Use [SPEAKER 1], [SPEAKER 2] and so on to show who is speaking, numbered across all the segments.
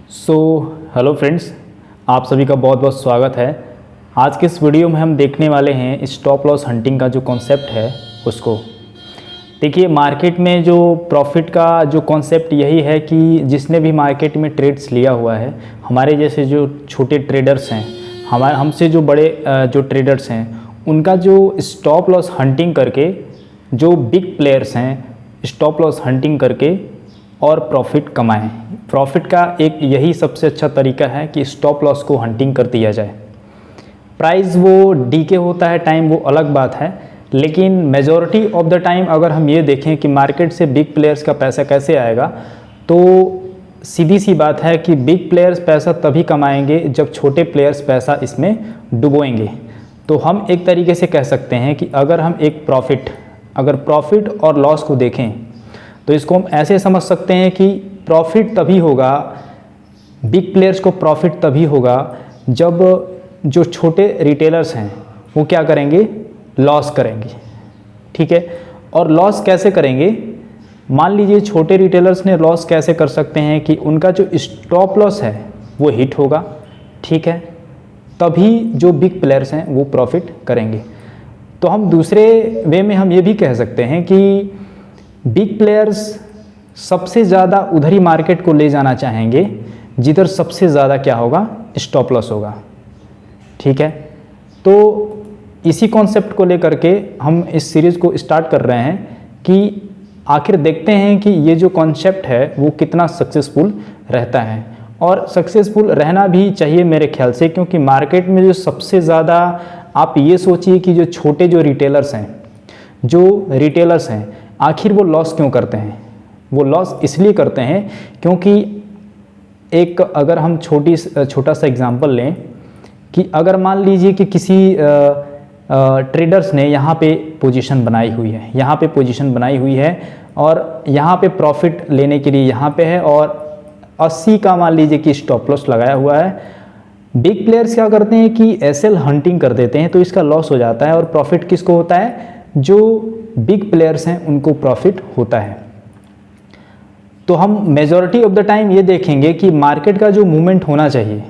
[SPEAKER 1] Hello friends, आप सभी का बहुत बहुत स्वागत है। आज के इस वीडियो में हम देखने वाले हैं स्टॉप लॉस हंटिंग का जो कॉन्सेप्ट है उसको। देखिए, मार्केट में जो प्रॉफिट का जो कॉन्सेप्ट यही है कि जिसने भी मार्केट में ट्रेड्स लिया हुआ है, हमारे जैसे जो छोटे ट्रेडर्स हैं, हमसे जो बड़े जो ट्रेडर्स हैं, उनका जो स्टॉप लॉस हंटिंग करके, जो बिग प्लेयर्स हैं स्टॉप लॉस हंटिंग करके और प्रॉफिट कमाएं। प्रॉफिट का एक यही सबसे अच्छा तरीका है कि स्टॉप लॉस को हंटिंग कर दिया जाए। प्राइस वो डीके होता है, टाइम वो अलग बात है, लेकिन मेजॉरिटी ऑफ द टाइम अगर हम ये देखें कि मार्केट से बिग प्लेयर्स का पैसा कैसे आएगा, तो सीधी सी बात है कि बिग प्लेयर्स पैसा तभी कमाएंगे जब छोटे प्लेयर्स पैसा इसमें डुबोएंगे। तो हम एक तरीके से कह सकते हैं कि अगर हम अगर प्रॉफिट और लॉस को देखें तो इसको हम ऐसे समझ सकते हैं कि प्रॉफिट तभी होगा, बिग प्लेयर्स को प्रॉफिट तभी होगा जब जो छोटे रिटेलर्स हैं वो क्या करेंगे, लॉस करेंगे। ठीक है, और लॉस कैसे करेंगे? मान लीजिए छोटे रिटेलर्स ने लॉस कैसे कर सकते हैं कि उनका जो स्टॉप लॉस है वो हिट होगा। ठीक है, तभी जो बिग प्लेयर्स हैं वो प्रॉफिट करेंगे। तो हम दूसरे वे में हम ये भी कह सकते हैं कि बिग प्लेयर्स सबसे ज़्यादा उधर ही मार्केट को ले जाना चाहेंगे जिधर सबसे ज़्यादा क्या होगा, स्टॉप लॉस होगा। ठीक है, तो इसी कॉन्सेप्ट को लेकर के हम इस सीरीज़ को स्टार्ट कर रहे हैं कि आखिर देखते हैं कि ये जो कॉन्सेप्ट है वो कितना सक्सेसफुल रहता है, और सक्सेसफुल रहना भी चाहिए मेरे ख्याल से, क्योंकि मार्केट में जो सबसे ज़्यादा, आप ये सोचिए कि जो छोटे जो रिटेलर्स हैं आखिर वो लॉस क्यों करते हैं? वो लॉस इसलिए करते हैं क्योंकि एक अगर हम छोटा सा एग्जांपल लें कि अगर मान लीजिए कि किसी ट्रेडर्स ने यहाँ पे पोजीशन बनाई हुई है और यहाँ पे प्रॉफिट लेने के लिए यहाँ पे है, और 80 का मान लीजिए कि स्टॉप लॉस लगाया हुआ है। बिग प्लेयर्स क्या करते हैं कि एसएल हंटिंग कर देते हैं, तो इसका लॉस हो जाता है, और प्रॉफिट किसको होता है? जो बिग प्लेयर्स हैं उनको प्रॉफिट होता है। तो हम मेजॉरिटी ऑफ द टाइम ये देखेंगे कि मार्केट का जो मूवमेंट होना चाहिए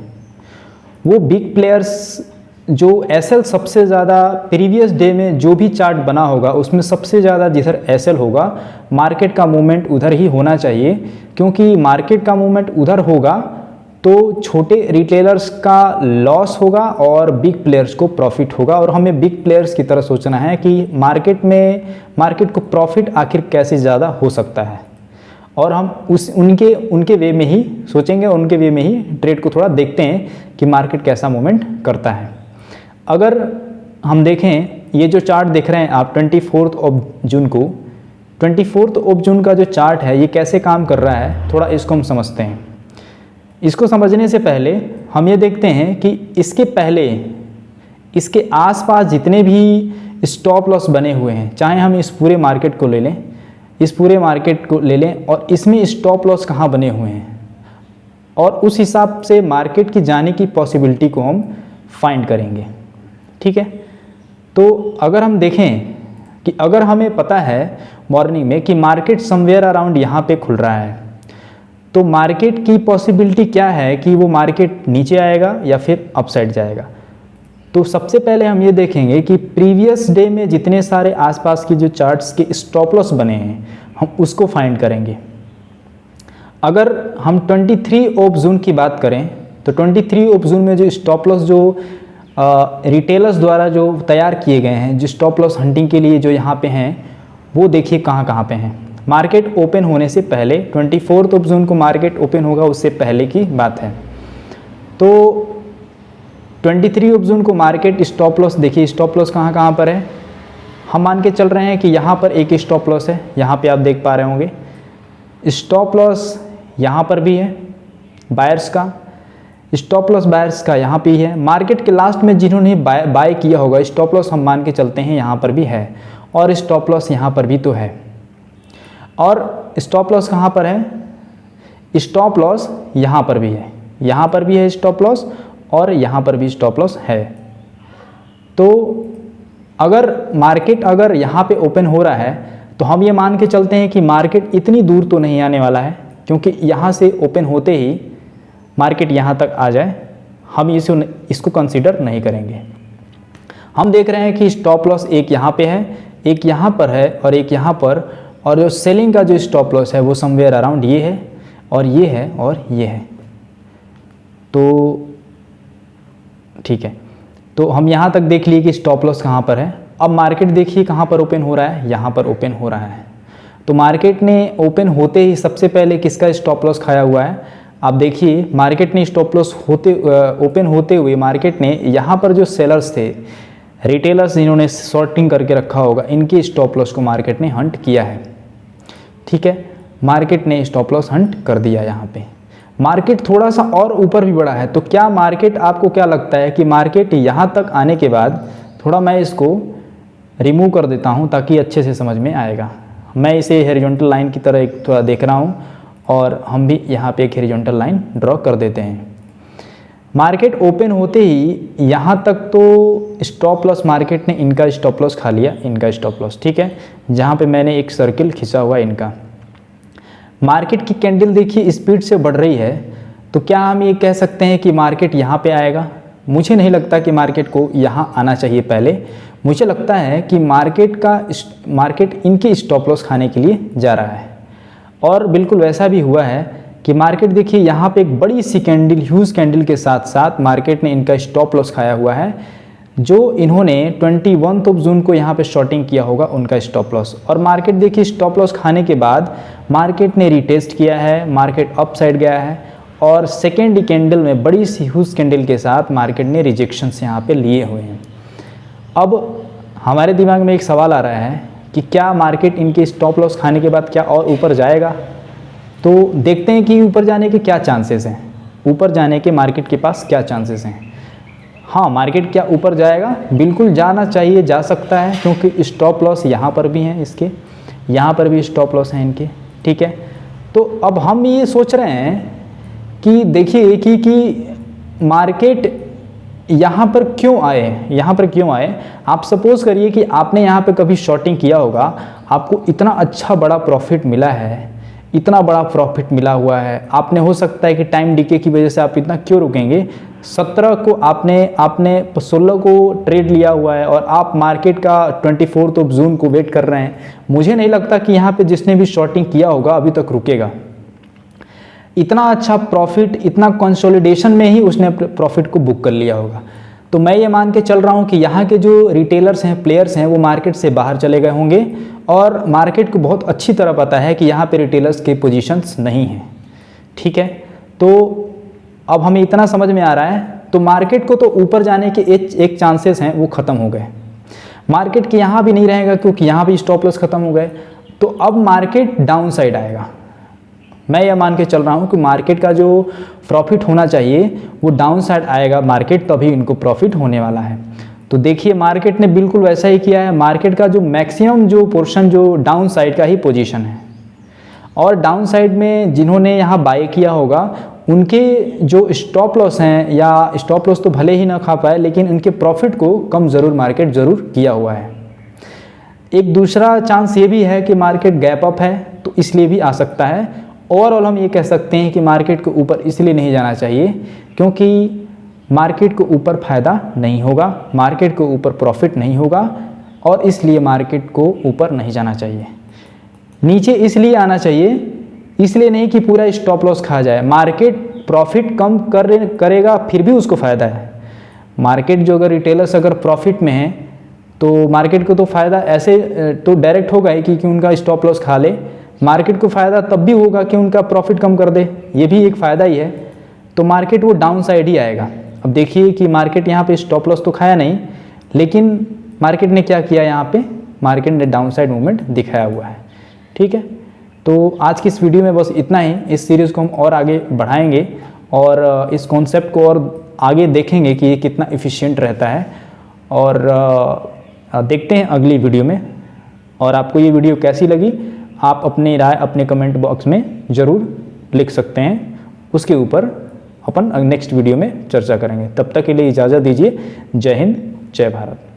[SPEAKER 1] वो बिग प्लेयर्स, जो एसएल सबसे ज़्यादा प्रीवियस डे में जो भी चार्ट बना होगा उसमें सबसे ज़्यादा जिधर एसएल होगा, मार्केट का मूवमेंट उधर ही होना चाहिए, क्योंकि मार्केट का मूवमेंट उधर होगा तो छोटे रिटेलर्स का लॉस होगा और बिग प्लेयर्स को प्रॉफिट होगा। और हमें बिग प्लेयर्स की तरह सोचना है कि मार्केट को प्रॉफिट आखिर कैसे ज़्यादा हो सकता है, और हम उनके वे में ही सोचेंगे, उनके वे में ही ट्रेड को थोड़ा देखते हैं कि मार्केट कैसा मूवमेंट करता है। अगर हम देखें, ये जो चार्ट देख रहे हैं आप 24 ऑफ जून को, 24 ऑफ जून का जो चार्ट है ये कैसे काम कर रहा है, थोड़ा इसको हम समझते हैं। इसको समझने से पहले हम ये देखते हैं कि इसके पहले इसके आसपास जितने भी स्टॉप लॉस बने हुए हैं, चाहे हम इस पूरे मार्केट को ले लें और इसमें स्टॉप लॉस कहाँ बने हुए हैं, और उस हिसाब से मार्केट की जाने की पॉसिबिलिटी को हम फाइंड करेंगे। ठीक है, तो अगर हम देखें कि अगर हमें पता है मॉर्निंग में कि मार्केट समवेयर अराउंड यहाँ पे खुल रहा है, तो मार्केट की पॉसिबिलिटी क्या है कि वो मार्केट नीचे आएगा या फिर अपसाइड जाएगा। तो सबसे पहले हम ये देखेंगे कि प्रीवियस डे में जितने सारे आसपास की जो चार्ट्स के स्टॉप लॉस बने हैं हम उसको फाइंड करेंगे। अगर हम 23 ऑफ जून की बात करें तो 23 ऑफ जून में जो स्टॉप लॉस जो रिटेलर्स द्वारा जो तैयार किए गए हैं, जो स्टॉप लॉस हंटिंग के लिए जो यहाँ पे हैं, वो देखिए कहाँ पे हैं। मार्केट ओपन होने से पहले 24 ऑफ जून को मार्केट ओपन होगा, उससे पहले की बात है। तो 23 ऑफ जून को मार्केट स्टॉप लॉस, देखिए स्टॉप लॉस कहाँ पर है। हम मान के चल रहे हैं कि यहाँ पर एक स्टॉप लॉस है, यहाँ पे आप देख पा रहे होंगे। स्टॉप लॉस यहाँ पर भी है बायर्स का, स्टॉप लॉस बायर्स का यहाँ पे है। मार्केट के लास्ट में जिन्होंने बाय किया होगा, स्टॉप लॉस हम मान के चलते हैं यहाँ पर भी है, और स्टॉप लॉस यहाँ पर भी तो है। और स्टॉप लॉस कहाँ पर है? स्टॉप लॉस यहाँ पर भी है, यहाँ पर भी है स्टॉप लॉस, और यहाँ पर भी स्टॉप लॉस है। तो अगर मार्केट यहाँ पे ओपन हो रहा है तो हम ये मान के चलते हैं कि मार्केट इतनी दूर तो नहीं आने वाला है, क्योंकि यहाँ से ओपन होते ही मार्केट यहाँ तक आ जाए, हम इसको कंसीडर नहीं करेंगे। हम देख रहे हैं कि स्टॉप लॉस एक यहाँ पे है, एक यहाँ पर है और एक यहाँ पर, और जो सेलिंग का जो स्टॉप लॉस है वो समवेयर अराउंड ये है और ये है और ये है। तो ठीक है, तो हम यहाँ तक देख लिए कि स्टॉप लॉस कहाँ पर है। अब मार्केट देखिए कहाँ पर ओपन हो रहा है, यहाँ पर ओपन हो रहा है। तो मार्केट ने ओपन होते ही सबसे पहले किसका स्टॉप लॉस खाया हुआ है? आप देखिए मार्केट ने स्टॉप लॉस ओपन होते हुए मार्केट ने यहाँ पर जो सेलर्स थे, रिटेलर्स जिन्होंने शॉर्टिंग करके रखा होगा, इनके स्टॉप लॉस को मार्केट ने हंट किया है। ठीक है, मार्केट ने स्टॉप लॉस हंट कर दिया। यहाँ पे मार्केट थोड़ा सा और ऊपर भी बढ़ा है। तो क्या मार्केट, आपको क्या लगता है कि मार्केट यहाँ तक आने के बाद, थोड़ा मैं इसको रिमूव कर देता हूँ ताकि अच्छे से समझ में आएगा। मैं इसे हॉरिजॉन्टल लाइन की तरह एक थोड़ा देख रहा हूँ और हम भी यहाँ पे एक हॉरिजॉन्टल लाइन ड्रॉ कर देते हैं। मार्केट ओपन होते ही यहाँ तक तो स्टॉप लॉस मार्केट ने इनका स्टॉप लॉस खा लिया, इनका स्टॉप लॉस। ठीक है, जहाँ पे मैंने एक सर्किल खींचा हुआ इनका। मार्केट की कैंडल देखिए स्पीड से बढ़ रही है, तो क्या हम ये कह सकते हैं कि मार्केट यहाँ पे आएगा? मुझे नहीं लगता कि मार्केट को यहाँ आना चाहिए। पहले मुझे लगता है कि मार्केट इनके स्टॉप लॉस खाने के लिए जा रहा है, और बिल्कुल वैसा भी हुआ है कि मार्केट देखिए यहाँ पे एक बड़ी सी कैंडल, ह्यूज कैंडल के साथ साथ मार्केट ने इनका स्टॉप लॉस खाया हुआ है, जो इन्होंने 21 जून को यहाँ पे शॉर्टिंग किया होगा उनका स्टॉप लॉस। और मार्केट देखिए स्टॉप लॉस खाने के बाद मार्केट ने रिटेस्ट किया है, मार्केट अप साइड गया है, और सेकेंड कैंडल में बड़ी सी ह्यूज कैंडल के साथ मार्केट ने रिजेक्शंस यहाँ पे लिए हुए हैं। अब हमारे दिमाग में एक सवाल आ रहा है कि क्या मार्केट इनके स्टॉप लॉस खाने के बाद क्या और ऊपर जाएगा? तो देखते हैं कि ऊपर जाने के क्या चांसेस हैं, ऊपर जाने के मार्केट के पास क्या चांसेस हैं। हाँ, मार्केट क्या ऊपर जाएगा? बिल्कुल जाना चाहिए, जा सकता है, क्योंकि स्टॉप लॉस यहाँ पर भी हैं, इसके यहाँ पर भी स्टॉप लॉस हैं इनके। ठीक है, तो अब हम ये सोच रहे हैं कि देखिए कि मार्केट यहाँ पर क्यों आए, यहाँ पर क्यों आए। आप सपोज करिए कि आपने यहाँ पे कभी शॉर्टिंग किया होगा, आपको इतना अच्छा बड़ा प्रॉफिट मिला है, इतना बड़ा प्रॉफिट मिला हुआ है, आपने हो सकता है कि टाइम डीके की वजह से आप इतना क्यों रुकेंगे। 17 को आपने 16 को ट्रेड लिया हुआ है और आप मार्केट का 24 जून को वेट कर रहे हैं। मुझे नहीं लगता कि यहाँ पे जिसने भी शॉर्टिंग किया होगा अभी तक रुकेगा। इतना अच्छा प्रॉफिट, इतना कंसोलिडेशन में ही उसने प्रॉफिट को बुक कर लिया होगा। तो मैं ये मान के चल रहा हूँ कि यहाँ के जो रिटेलर्स हैं, प्लेयर्स हैं, वो मार्केट से बाहर चले गए होंगे, और मार्केट को बहुत अच्छी तरह पता है कि यहाँ पे रिटेलर्स के पोजीशंस नहीं हैं। ठीक है, तो अब हमें इतना समझ में आ रहा है, तो मार्केट को तो ऊपर जाने के एक चांसेस हैं वो ख़त्म हो गए। मार्केट के यहाँ भी नहीं रहेगा क्योंकि यहाँ भी स्टॉप लॉस ख़त्म हो गए। तो अब मार्केट डाउन साइड आएगा। मैं यह मान के चल रहा हूँ कि मार्केट का जो प्रॉफिट होना चाहिए वो डाउन साइड आएगा मार्केट, तभी इनको प्रॉफिट होने वाला है। तो देखिए मार्केट ने बिल्कुल वैसा ही किया है। मार्केट का जो मैक्सिमम जो पोर्शन जो डाउन साइड का ही पोजीशन है, और डाउन साइड में जिन्होंने यहाँ बाय किया होगा उनके जो स्टॉप लॉस हैं, या स्टॉप लॉस तो भले ही ना खा पाए लेकिन उनके प्रॉफिट को कम ज़रूर मार्केट ज़रूर किया हुआ है। एक दूसरा चांस ये भी है कि मार्केट गैप अप है तो इसलिए भी आ सकता है। ओवरऑल हम ये कह सकते हैं कि मार्केट को ऊपर इसलिए नहीं जाना चाहिए क्योंकि मार्केट को ऊपर फ़ायदा नहीं होगा, मार्केट को ऊपर प्रॉफिट नहीं होगा, और इसलिए मार्केट को ऊपर नहीं जाना चाहिए। नीचे इसलिए आना चाहिए, इसलिए नहीं कि पूरा स्टॉप लॉस खा जाए। मार्केट प्रॉफिट कम करेगा फिर भी उसको फ़ायदा है। मार्केट जो अगर रिटेलर्स अगर प्रॉफिट में है तो मार्केट को तो फ़ायदा ऐसे तो डायरेक्ट होगा ही कि उनका स्टॉप लॉस खा ले। मार्केट को फ़ायदा तब भी होगा कि उनका प्रॉफिट कम कर दे, ये भी एक फ़ायदा ही है। तो मार्केट वो डाउन साइड ही आएगा। अब देखिए कि मार्केट यहाँ पे स्टॉप लॉस तो खाया नहीं, लेकिन मार्केट ने क्या किया, यहाँ पे मार्केट ने डाउन साइड मूवमेंट दिखाया हुआ है। ठीक है, तो आज की इस वीडियो में बस इतना ही। इस सीरीज़ को हम और आगे बढ़ाएंगे और इस कॉन्सेप्ट को और आगे देखेंगे कि ये कितना एफिशिएंट रहता है, और देखते हैं अगली वीडियो में। और आपको ये वीडियो कैसी लगी आप अपनी राय अपने कमेंट बॉक्स में ज़रूर लिख सकते हैं, उसके ऊपर अपन नेक्स्ट वीडियो में चर्चा करेंगे। तब तक के लिए इजाज़त दीजिए। जय हिंद, जय भारत।